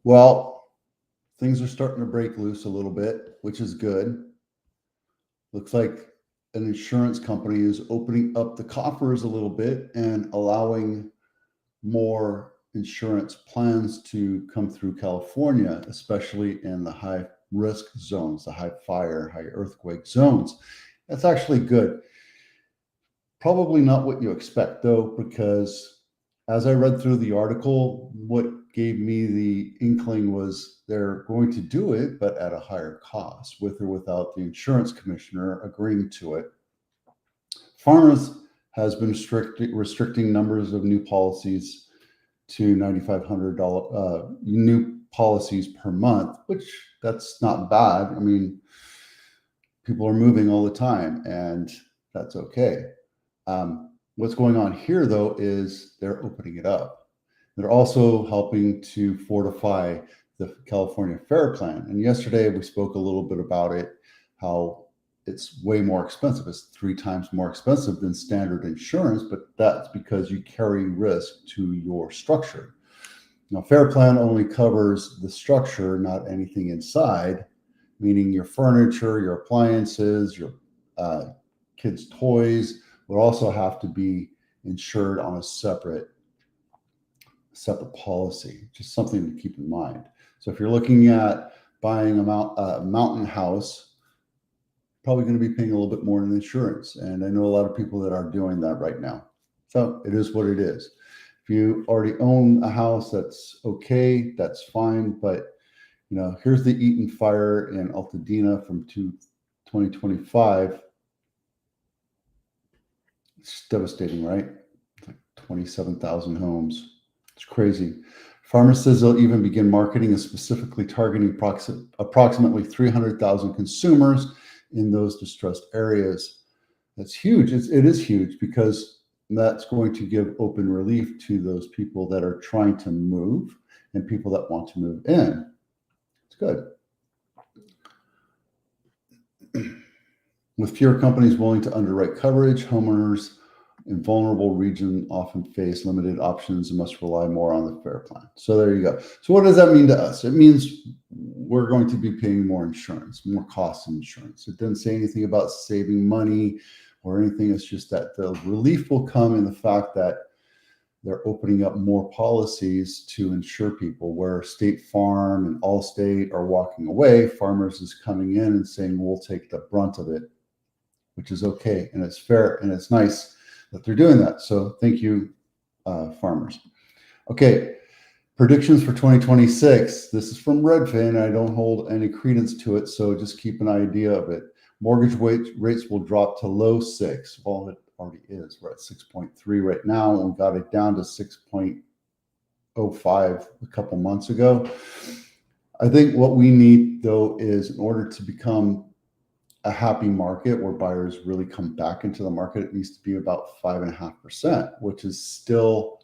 Well, things are starting to break loose a little bit, which is good. Looks like an insurance company is opening up the coffers a little bit and allowing more insurance plans to come through California, especially in the high risk zones, the high fire, high earthquake zones. That's actually good. Probably not what you expect though, because as I read through the article, what gave me the inkling was they're going to do it, but at a higher cost, with or without the insurance commissioner agreeing to it. Farmers has been restricting numbers of new policies to $9,500 new policies per month, which that's not bad. I mean, people are moving all the time, and that's okay. What's going on here, though, is they're opening it up. They're also helping to fortify the California FAIR Plan. And yesterday we spoke a little bit about it, how it's way more expensive. It's 3 times more expensive than standard insurance, but that's because you carry risk to your structure. Now, FAIR Plan only covers the structure, not anything inside, meaning your furniture, your appliances, your kids' toys would also have to be insured on a separate policy, just something to keep in mind. So if you're looking at buying a mountain house, probably going to be paying a little bit more in insurance. And I know a lot of people that are doing that right now. So it is what it is. If you already own a house, that's okay, that's fine. But you know, here's the Eaton fire in Altadena from 2025. It's devastating, right? It's like 27,000 homes. It's crazy. Farmer says they'll even begin marketing and specifically targeting approximately 300,000 consumers in those distressed areas. That's huge. It is huge because that's going to give open relief to those people that are trying to move and people that want to move in. It's good. With fewer companies willing to underwrite coverage, homeowners in vulnerable regions often face limited options and must rely more on the FAIR Plan. So there you go. So what does that mean to us? It means we're going to be paying more insurance, more cost of insurance. It didn't say anything about saving money or anything. It's just that the relief will come in the fact that they're opening up more policies to insure people, where State Farm and Allstate are walking away. Farmers is coming in and saying, we'll take the brunt of it, which is okay. And it's fair and it's nice that they're doing that. So thank you, farmers. Okay, predictions for 2026. This is from Redfin. I don't hold any credence to it, so just keep an idea of it. Mortgage rates will drop to low 6. Well, it already is. We're at 6.3 right now, and we got it down to 6.05 a couple months ago. I think what we need, though, is in order to become a happy market where buyers really come back into the market, it needs to be about 5.5%, which is still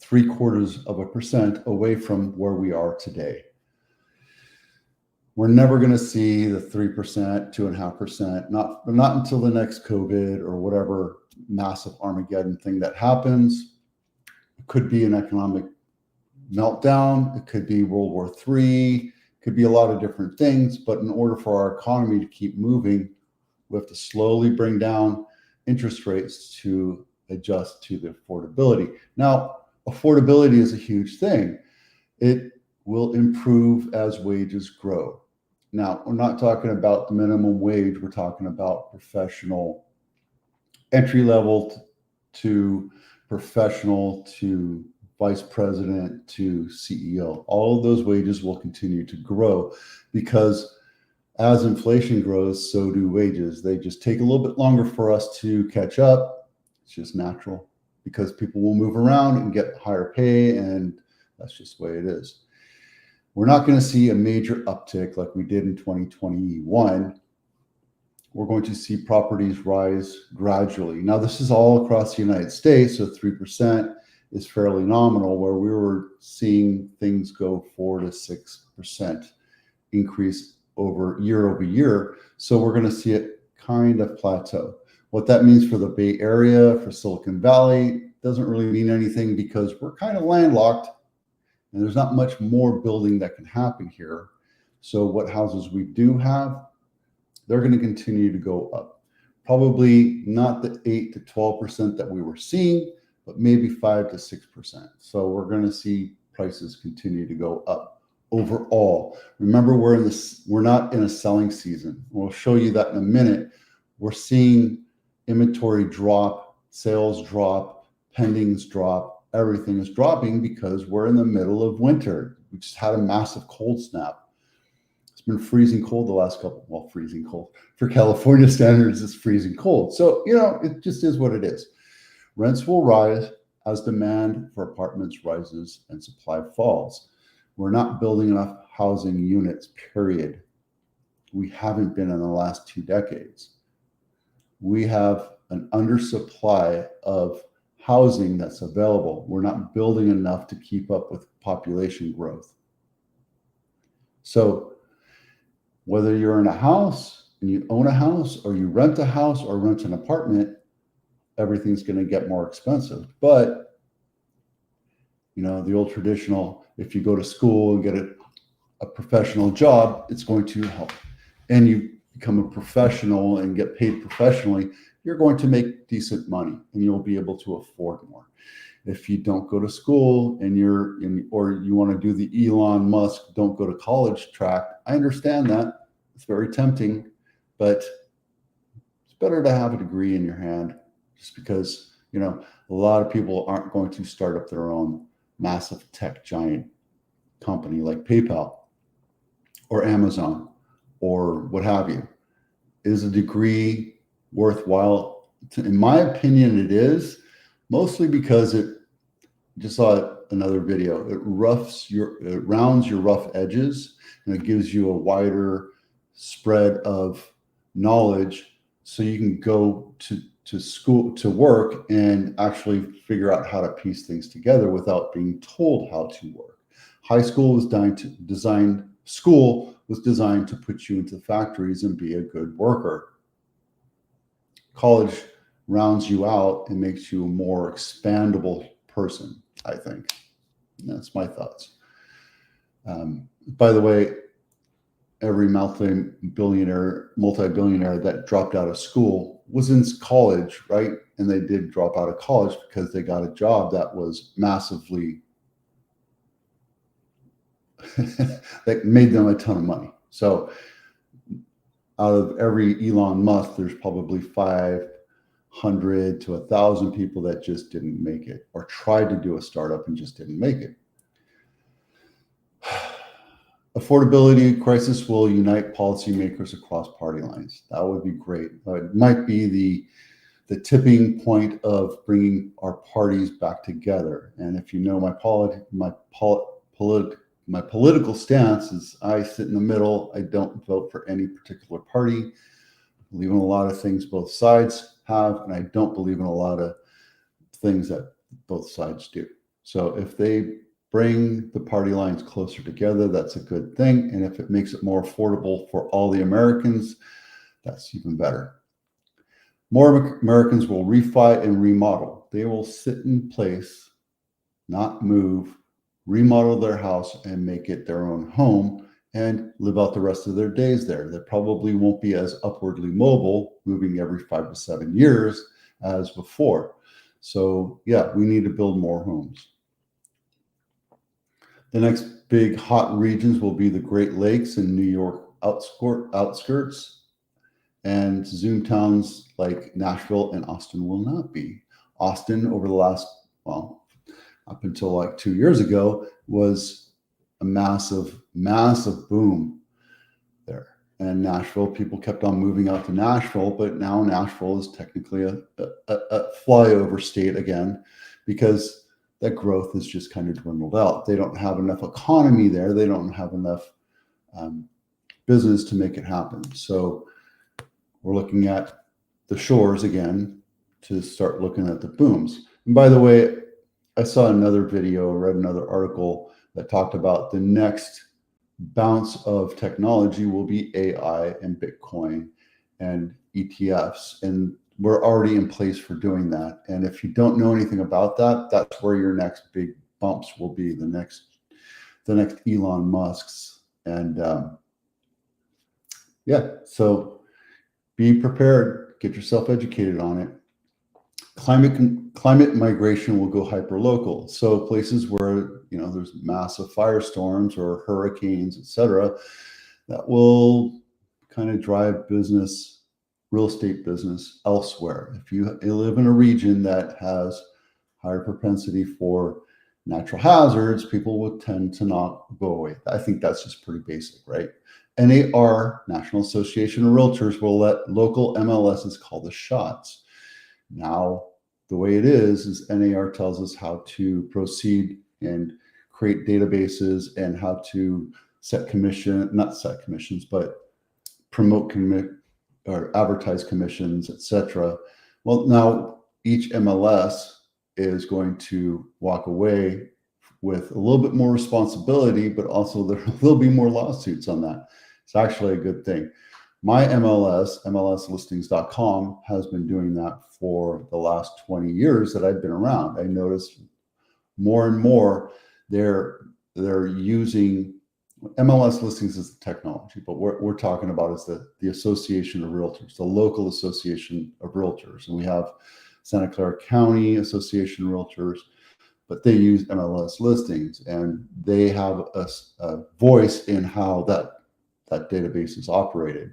0.75% away from where we are today. We're never going to see the 3%, 2.5%, not until the next COVID or whatever massive Armageddon thing that happens. It could be an economic meltdown. It could be World War III. Could be a lot of different things, but in order for our economy to keep moving, we have to slowly bring down interest rates to adjust to the affordability. Now, affordability is a huge thing. It will improve as wages grow. Now, we're not talking about the minimum wage. We're talking about professional, entry level to professional to vice president to CEO. All of those wages will continue to grow because as inflation grows, so do wages. They just take a little bit longer for us to catch up. It's just natural because people will move around and get higher pay, and that's just the way it is. We're not going to see a major uptick like we did in 2021. We're going to see properties rise gradually. Now, this is all across the United States, so 3% is fairly nominal, where we were seeing things go 4 to 6% increase year over year. So we're going to see it kind of plateau. What that means for the Bay Area, for Silicon Valley, doesn't really mean anything because we're kind of landlocked. And there's not much more building that can happen here. So what houses we do have, they're going to continue to go up. Probably not the 8 to 12% that we were seeing, but maybe 5 to 6%. So we're going to see prices continue to go up overall. Remember, we're not in a selling season. We'll show you that in a minute. We're seeing inventory drop, sales drop, pendings drop. Everything is dropping because we're in the middle of winter. We just had a massive cold snap. It's been freezing cold the last freezing cold. For California standards, it's freezing cold. So, it just is what it is. Rents will rise as demand for apartments rises and supply falls. We're not building enough housing units, period. We haven't been in the last 2 decades. We have an undersupply of housing that's available. We're not building enough to keep up with population growth. So whether you're in a house and you own a house, or you rent a house or rent an apartment, everything's going to get more expensive. But the old traditional, if you go to school and get a professional job, it's going to help. And you become a professional and get paid professionally, you're going to make decent money and you'll be able to afford more. If you don't go to school and or you want to do the Elon Musk don't go to college track, I understand that. It's very tempting, but it's better to have a degree in your hand, just because, a lot of people aren't going to start up their own massive tech giant company like PayPal or Amazon or what have you. Is a degree worthwhile? In my opinion, it is, mostly because just saw another video. It rounds your rough edges, and it gives you a wider spread of knowledge, so you can go to school, to work, and actually figure out how to piece things together without being told how to work. School was designed to put you into factories and be a good worker. College rounds you out and makes you a more expandable person, I think. And that's my thoughts. By the way, every multi-billionaire that dropped out of school was in college, right? And they did drop out of college because they got a job that was massively that made them a ton of money. So out of every Elon Musk, there's probably 500 to 1,000 people that just didn't make it, or tried to do a startup and just didn't make it. Affordability crisis will unite policymakers across party lines. That would be great. It might be the tipping point of bringing our parties back together. And if you know my political stance is, I sit in the middle. I don't vote for any particular party. I believe in a lot of things both sides have, and I don't believe in a lot of things that both sides do. So if they bring the party lines closer together, that's a good thing. And if it makes it more affordable for all the Americans, that's even better. More Americans will refi and remodel. They will sit in place, not move, remodel their house and make it their own home and live out the rest of their days there. They probably won't be as upwardly mobile, moving every 5 to 7 years as before. So yeah, we need to build more homes. The next big hot regions will be the Great Lakes and New York outskirts, and Zoom towns like Nashville and Austin will not be. Austin, over the last, up until like 2 years ago, was a massive, massive boom there. And Nashville, people kept on moving out to Nashville, but now Nashville is technically a flyover state again, because that growth has just kind of dwindled out. They don't have enough economy there. They don't have enough business to make it happen. So we're looking at the shores again to start looking at the booms. And by the way, I saw another video, read another article that talked about the next bounce of technology will be AI and Bitcoin and ETFs. And we're already in place for doing that. And if you don't know anything about that, that's where your next big bumps will be. The next the next Elon Musks. And yeah, so be prepared, get yourself educated on it. Climate migration will go hyperlocal. So places where, you know, there's massive firestorms or hurricanes, etc., that will kind of drive business, real estate business elsewhere. If you live in a region that has higher propensity for natural hazards, people will tend to not go away. I think that's just pretty basic, right? NAR, National Association of Realtors, will let local MLSs call the shots. Now, the way it is NAR tells us how to proceed and create databases and how to not set commissions, but promote or advertise commissions, etc. Well, now each MLS is going to walk away with a little bit more responsibility, but also there will be more lawsuits on that. It's actually a good thing. My MLS, MLSlistings.com, has been doing that for the last 20 years that I've been around. I noticed more and more they're using MLS listings as the technology, but what we're talking about is the Association of Realtors, the local Association of Realtors. And we have Santa Clara County Association of Realtors, but they use MLS listings and they have a voice in how that database is operated.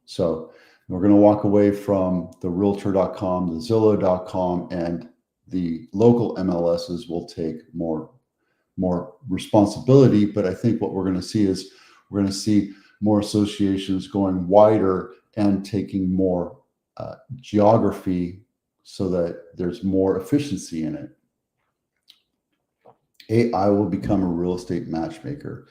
So we're going to walk away from the realtor.com, the Zillow.com, and the local MLSs will take more responsibility. But I think what we're going to see is we're going to see more associations going wider and taking more geography so that there's more efficiency in it. AI will become a real estate matchmaker.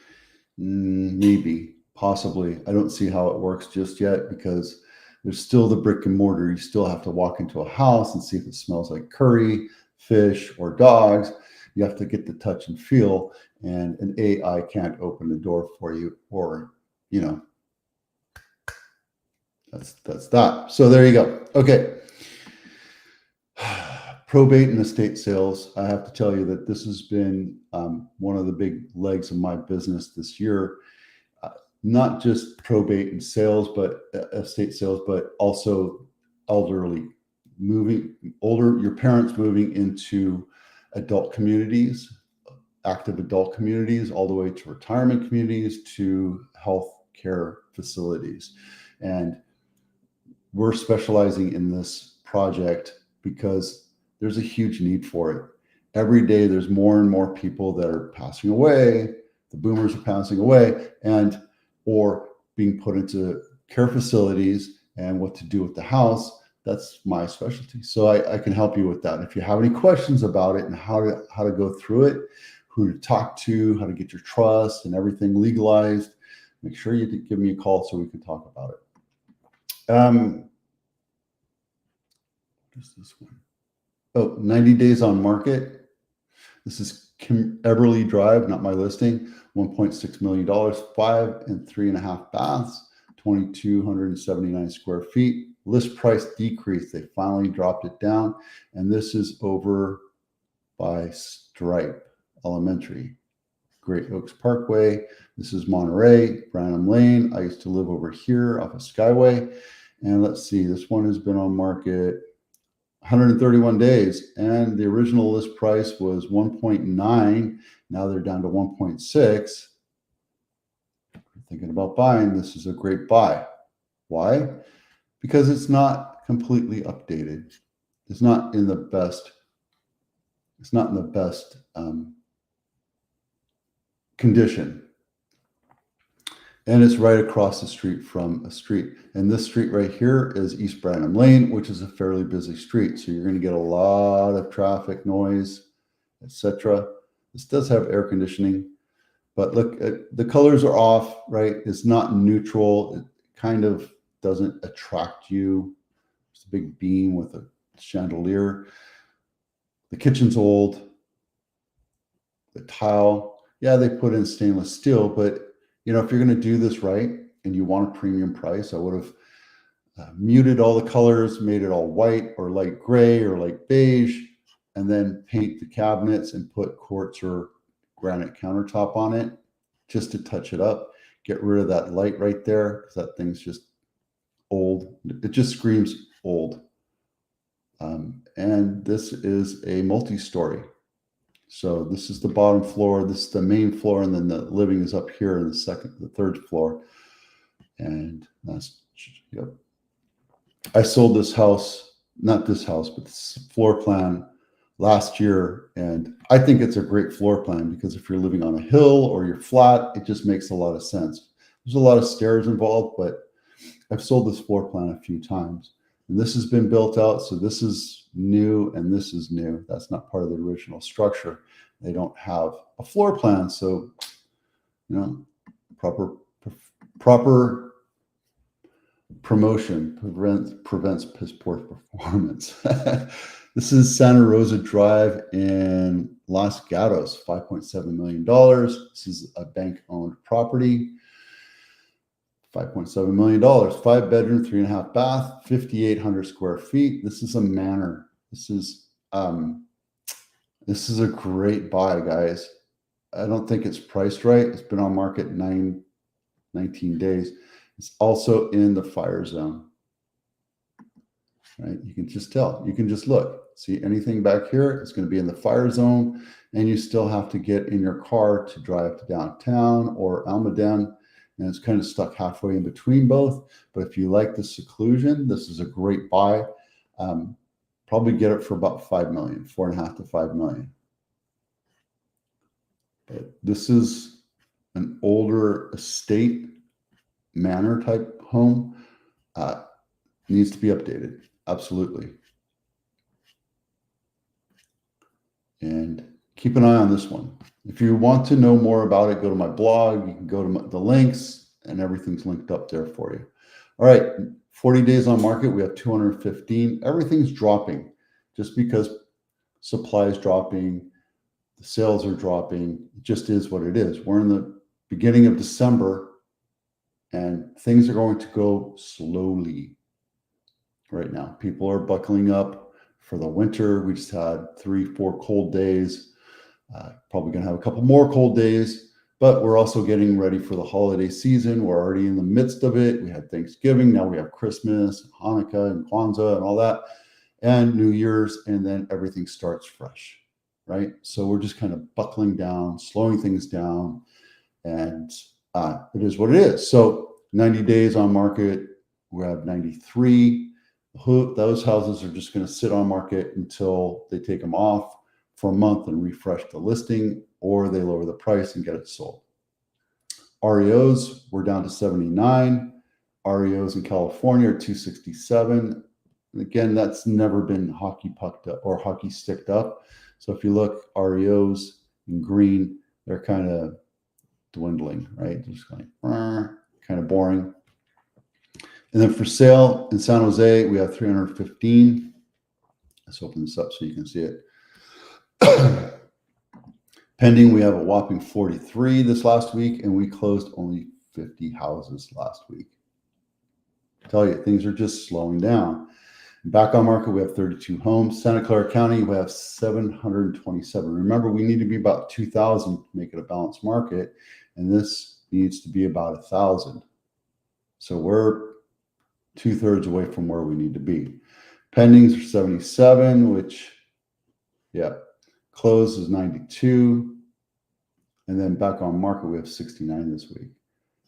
Maybe, possibly. I don't see how it works just yet because there's still the brick and mortar. You still have to walk into a house and see if it smells like curry, fish, or dogs. You have to get the touch and feel, and an AI can't open the door for you, or, you know, that's that. So there you go. Okay. Probate and estate sales. I have to tell you that this has been one of the big legs of my business this year. Not just probate and sales, but estate sales, but also elderly your parents moving into adult communities, active adult communities, all the way to retirement communities, to health care facilities. And we're specializing in this project because there's a huge need for it. Every day, there's more and more people that are passing away. The boomers are passing away or being put into care facilities, and what to do with the house. That's my specialty. So I can help you with that. If you have any questions about it and how to go through it, who to talk to, how to get your trust and everything legalized, make sure you give me a call so we can talk about it. What's this one? Oh, 90 days on market. This is Everly Drive, not my listing. $1.6 million, 5 and 3.5 baths, 2,279 square feet. List price decreased. They finally dropped it down. And this is over by Stripe Elementary, Great Oaks Parkway. This is Monterey, Branham Lane. I used to live over here off of Skyway. And let's see, this one has been on market 131 days, and the original list price was 1.9. Now they're down to 1.6. If you're thinking about buying, this is a great buy. Why? Because it's not completely updated. It's not in the best condition. And it's right across the street from a street. And this street right here is East Branham Lane, which is a fairly busy street. So you're going to get a lot of traffic, noise, etc. This does have air conditioning, but look, the colors are off, right? It's not neutral. It kind of doesn't attract you. It's a big beam with a chandelier. The kitchen's old. The tile, yeah, they put in stainless steel, but you know, if you're going to do this right and you want a premium price, I would have muted all the colors, made it all white or light gray or light beige, and then paint the cabinets and put quartz or granite countertop on it just to touch it up. Get rid of that light right there because that thing's just old. It just screams old. And this is a multi-story. So this is the bottom floor. This is the main floor, and then the living is up here in the third floor. And that's, yep. I sold this house, not this house, but this floor plan last year. And I think it's a great floor plan because if you're living on a hill or you're flat, it just makes a lot of sense. There's a lot of stairs involved, but I've sold this floor plan a few times. And this has been built out. So this is new and this is new. That's not part of the original structure. They don't have a floor plan. So, proper promotion prevents piss poor performance. This is Santa Rosa Drive in Los Gatos, $5.7 million. This is a bank-owned property. $5.7 million, 5-bedroom, 3.5 bath, 5,800 square feet. This is a manor. This is a great buy, guys. I don't think it's priced right. It's been on market 19 days. It's also in the fire zone, right? You can just tell. You can just look. See anything back here? It's going to be in the fire zone, and you still have to get in your car to drive to downtown or Almaden. And it's kind of stuck halfway in between both. But if you like the seclusion, this is a great buy. Probably get it for about $5 million, $4.5 to $5 million. But this is an older estate manor type home. Needs to be updated. Absolutely. And keep an eye on this one. If you want to know more about it, go to my blog. You can go to the links, and everything's linked up there for you. All right, 40 days on market. We have 215. Everything's dropping just because supply is dropping. The sales are dropping. It just is what it is. We're in the beginning of December, and things are going to go slowly right now. People are buckling up for the winter. We just had 3-4 cold days. Probably going to have a couple more cold days, but we're also getting ready for the holiday season. We're already in the midst of it. We had Thanksgiving. Now we have Christmas, Hanukkah, and Kwanzaa and all that, and New Year's, and then everything starts fresh, right? So we're just kind of buckling down, slowing things down, and it is what it is. So 90 days on market. We have 93. Those houses are just going to sit on market until they take them off for a month and refresh the listing, or they lower the price and get it sold. REOs, we're down to 79. REOs in California are 267. And again, that's never been hockey pucked up or hockey sticked up. So if you look, REOs in green, they're kind of dwindling, right? They're just kind of boring. And then for sale in San Jose, we have 315. Let's open this up so you can see it. Pending, we have a whopping 43 this last week, and we closed only 50 houses last week. I tell you, things are just slowing down. Back on market, we have 32 homes. Santa Clara County, we have 727. Remember, we need to be about 2,000 to make it a balanced market, and this needs to be about 1,000. So we're 2/3 away from where we need to be. Pendings are 77, which, yeah, close is 92. And then back on market, we have 69 this week.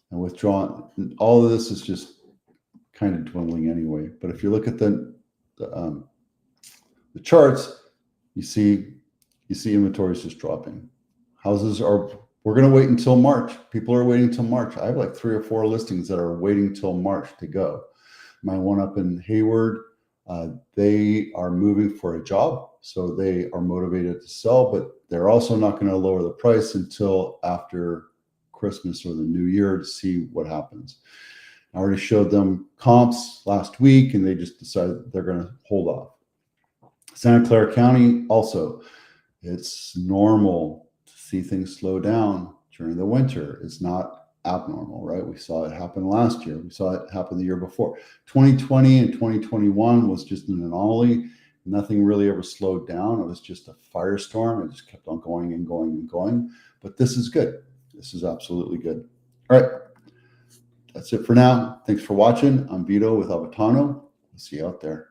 And withdrawn, all of this is just kind of dwindling anyway. But if you look at the charts, you see inventory is just dropping. We're going to wait until March. People are waiting until March. I have like 3 or 4 listings that are waiting till March to go. My one up in Hayward, they are moving for a job, so they are motivated to sell, but they're also not going to lower the price until after Christmas or the New Year to see what happens. I already showed them comps last week, and they just decided they're going to hold off. Santa Clara County, also, it's normal to see things slow down during the winter. It's not abnormal, right? We saw it happen last year. We saw it happen the year before. 2020 and 2021 was just an anomaly. Nothing really ever slowed down. It was just a firestorm. It just kept on going and going and going. But this is good. This is absolutely good. All right. That's it for now. Thanks for watching. I'm Vito with Avatano. See you out there.